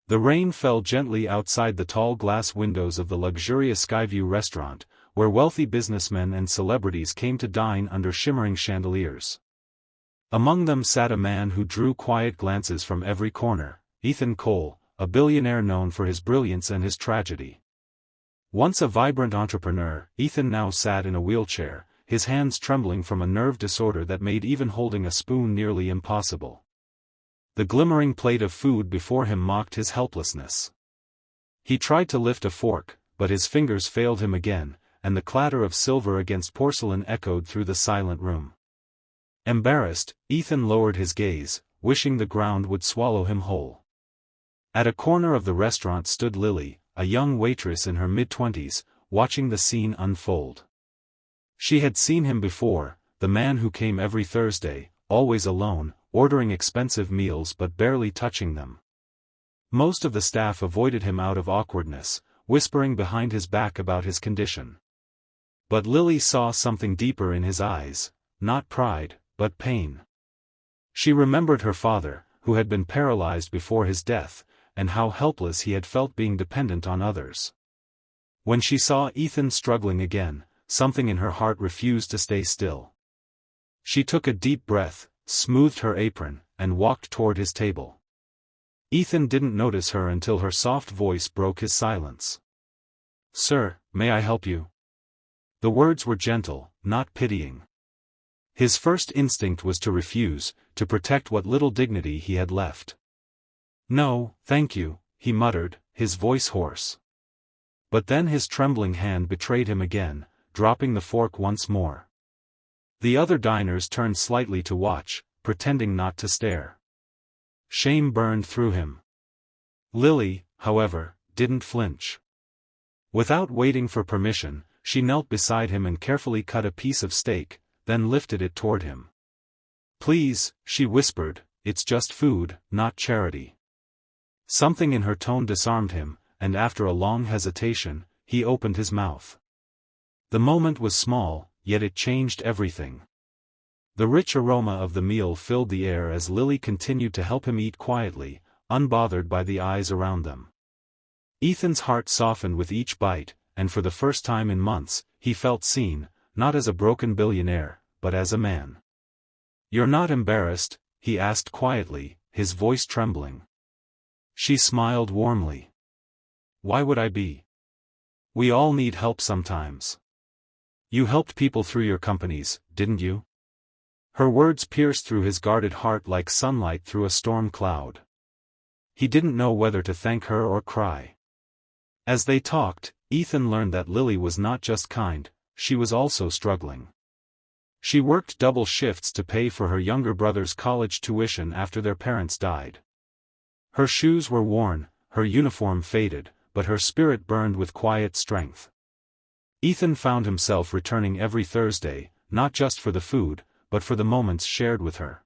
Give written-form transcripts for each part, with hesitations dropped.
The rain fell gently outside the tall glass windows of the luxurious Skyview restaurant, where wealthy businessmen and celebrities came to dine under shimmering chandeliers. Among them sat a man who drew quiet glances from every corner, Ethan Cole, a billionaire known for his brilliance and his tragedy. Once a vibrant entrepreneur, Ethan now sat in a wheelchair, his hands trembling from a nerve disorder that made even holding a spoon nearly impossible. The glimmering plate of food before him mocked his helplessness. He tried to lift a fork, but his fingers failed him again, and the clatter of silver against porcelain echoed through the silent room. Embarrassed, Ethan lowered his gaze, wishing the ground would swallow him whole. At a corner of the restaurant stood Lily, a young waitress in her mid-twenties, watching the scene unfold. She had seen him before, the man who came every Thursday, always alone, ordering expensive meals but barely touching them. Most of the staff avoided him out of awkwardness, whispering behind his back about his condition. But Lily saw something deeper in his eyes, not pride, but pain. She remembered her father, who had been paralyzed before his death, and how helpless he had felt being dependent on others. When she saw Ethan struggling again, something in her heart refused to stay still. She took a deep breath, smoothed her apron, and walked toward his table. Ethan didn't notice her until her soft voice broke his silence. "Sir, may I help you?" The words were gentle, not pitying. His first instinct was to refuse, to protect what little dignity he had left. "No, thank you," he muttered, his voice hoarse. But then his trembling hand betrayed him again, dropping the fork once more. The other diners turned slightly to watch, pretending not to stare. Shame burned through him. Lily, however, didn't flinch. Without waiting for permission, she knelt beside him and carefully cut a piece of steak, then lifted it toward him. "Please," she whispered, "it's just food, not charity." Something in her tone disarmed him, and after a long hesitation, he opened his mouth. The moment was small, yet it changed everything. The rich aroma of the meal filled the air as Lily continued to help him eat quietly, unbothered by the eyes around them. Ethan's heart softened with each bite, and for the first time in months, he felt seen, not as a broken billionaire, but as a man. "You're not embarrassed?" he asked quietly, his voice trembling. She smiled warmly. "Why would I be? We all need help sometimes. You helped people through your companies, didn't you?" Her words pierced through his guarded heart like sunlight through a storm cloud. He didn't know whether to thank her or cry. As they talked, Ethan learned that Lily was not just kind, she was also struggling. She worked double shifts to pay for her younger brother's college tuition after their parents died. Her shoes were worn, her uniform faded, but her spirit burned with quiet strength. Ethan found himself returning every Thursday, not just for the food, but for the moments shared with her.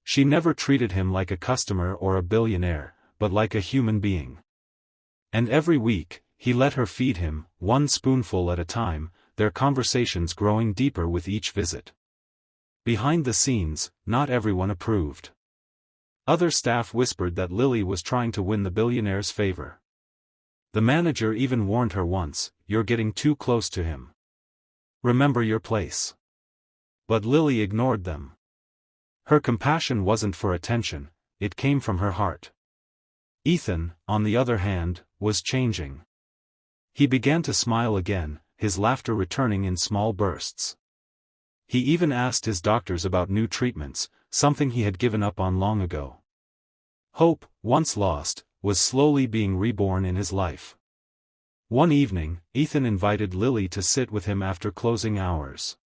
She never treated him like a customer or a billionaire, but like a human being. And every week, he let her feed him, one spoonful at a time, their conversations growing deeper with each visit. Behind the scenes, not everyone approved. Other staff whispered that Lily was trying to win the billionaire's favor. The manager even warned her once, "You're getting too close to him. Remember your place." But Lily ignored them. Her compassion wasn't for attention, it came from her heart. Ethan, on the other hand, was changing. He began to smile again, his laughter returning in small bursts. He even asked his doctors about new treatments, something he had given up on long ago. Hope, once lost, was slowly being reborn in his life. One evening, Ethan invited Lily to sit with him after closing hours.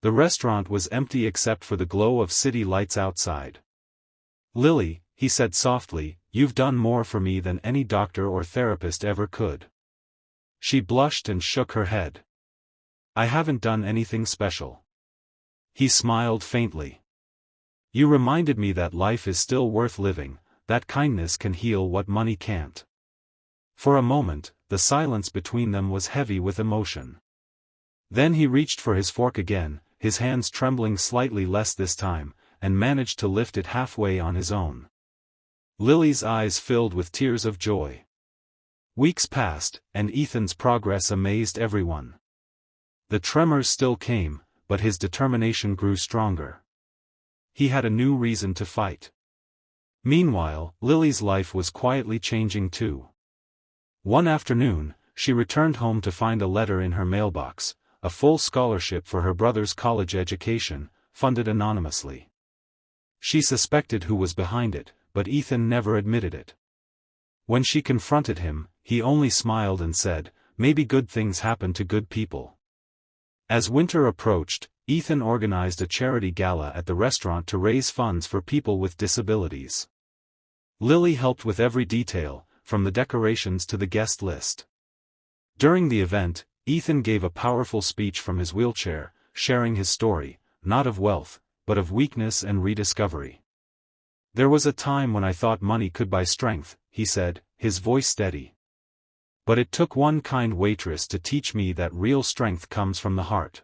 The restaurant was empty except for the glow of city lights outside. "Lily," he said softly, "you've done more for me than any doctor or therapist ever could." She blushed and shook her head. "I haven't done anything special." He smiled faintly. "You reminded me that life is still worth living, that kindness can heal what money can't." For a moment, the silence between them was heavy with emotion. Then he reached for his fork again, his hands trembling slightly less this time, and managed to lift it halfway on his own. Lily's eyes filled with tears of joy. Weeks passed, and Ethan's progress amazed everyone. The tremors still came, but his determination grew stronger. He had a new reason to fight. Meanwhile, Lily's life was quietly changing too. One afternoon, she returned home to find a letter in her mailbox, a full scholarship for her brother's college education, funded anonymously. She suspected who was behind it, but Ethan never admitted it. When she confronted him, he only smiled and said, "Maybe good things happen to good people." As winter approached, Ethan organized a charity gala at the restaurant to raise funds for people with disabilities. Lily helped with every detail, from the decorations to the guest list. During the event, Ethan gave a powerful speech from his wheelchair, sharing his story, not of wealth, but of weakness and rediscovery. "There was a time when I thought money could buy strength," he said, his voice steady. "But it took one kind waitress to teach me that real strength comes from the heart."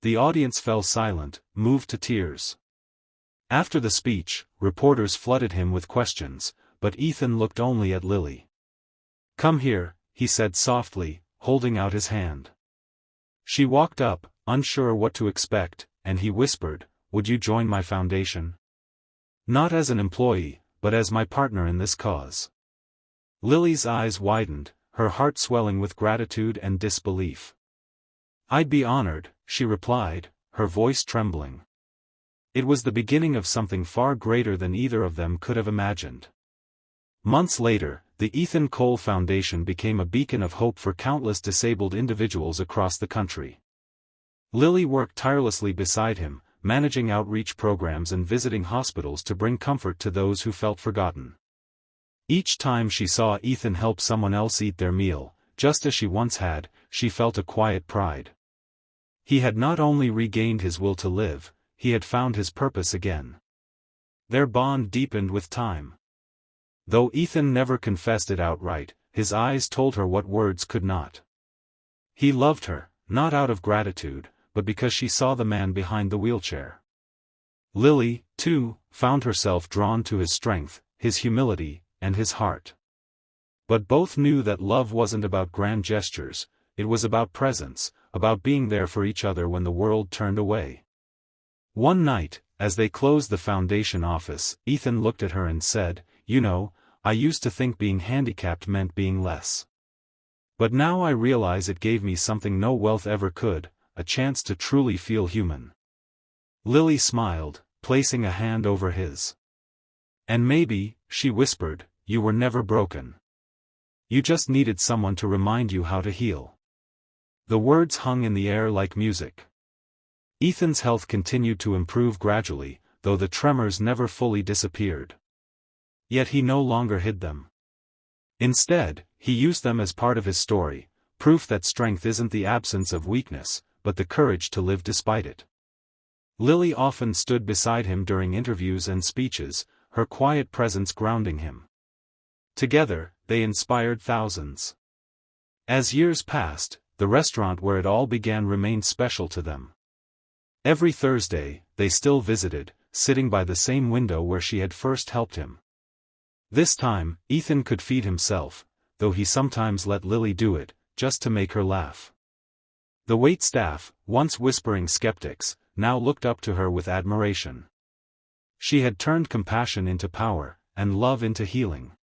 The audience fell silent, moved to tears. After the speech, reporters flooded him with questions, but Ethan looked only at Lily. "Come here," he said softly, holding out his hand. She walked up, unsure what to expect, and he whispered, "Would you join my foundation? Not as an employee, but as my partner in this cause." Lily's eyes widened, her heart swelling with gratitude and disbelief. "I'd be honored," she replied, her voice trembling. It was the beginning of something far greater than either of them could have imagined. Months later, the Ethan Cole Foundation became a beacon of hope for countless disabled individuals across the country. Lily worked tirelessly beside him, managing outreach programs and visiting hospitals to bring comfort to those who felt forgotten. Each time she saw Ethan help someone else eat their meal, just as she once had, she felt a quiet pride. He had not only regained his will to live, he had found his purpose again. Their bond deepened with time. Though Ethan never confessed it outright, his eyes told her what words could not. He loved her, not out of gratitude, but because she saw the man behind the wheelchair. Lily, too, found herself drawn to his strength, his humility, and his heart. But both knew that love wasn't about grand gestures, it was about presence, about being there for each other when the world turned away. One night, as they closed the foundation office, Ethan looked at her and said, "You know, I used to think being handicapped meant being less. But now I realize it gave me something no wealth ever could, a chance to truly feel human." Lily smiled, placing a hand over his. "And maybe," she whispered, "you were never broken. You just needed someone to remind you how to heal." The words hung in the air like music. Ethan's health continued to improve gradually, though the tremors never fully disappeared. Yet he no longer hid them. Instead, he used them as part of his story, proof that strength isn't the absence of weakness, but the courage to live despite it. Lily often stood beside him during interviews and speeches, her quiet presence grounding him. Together, they inspired thousands. As years passed, the restaurant where it all began remained special to them. Every Thursday, they still visited, sitting by the same window where she had first helped him. This time, Ethan could feed himself, though he sometimes let Lily do it, just to make her laugh. The wait staff, once whispering skeptics, now looked up to her with admiration. She had turned compassion into power, and love into healing.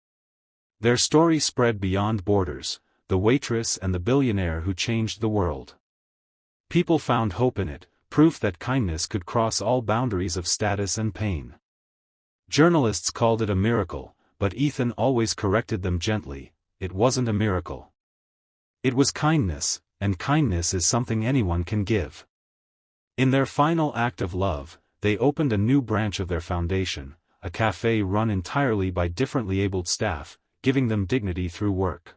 Their story spread beyond borders, the waitress and the billionaire who changed the world. People found hope in it, proof that kindness could cross all boundaries of status and pain. Journalists called it a miracle, but Ethan always corrected them gently, it wasn't a miracle. It was kindness, and kindness is something anyone can give. In their final act of love, they opened a new branch of their foundation, a cafe run entirely by differently abled staff, giving them dignity through work.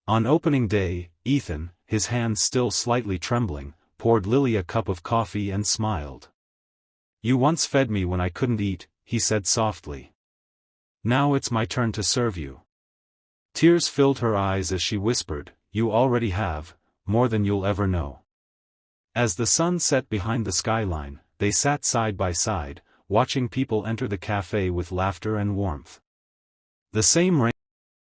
On opening day, Ethan, his hands still slightly trembling, poured Lily a cup of coffee and smiled. "You once fed me when I couldn't eat," he said softly. "Now it's my turn to serve you." Tears filled her eyes as she whispered, "You already have, more than you'll ever know." As the sun set behind the skyline, they sat side by side, watching people enter the cafe with laughter and warmth. The same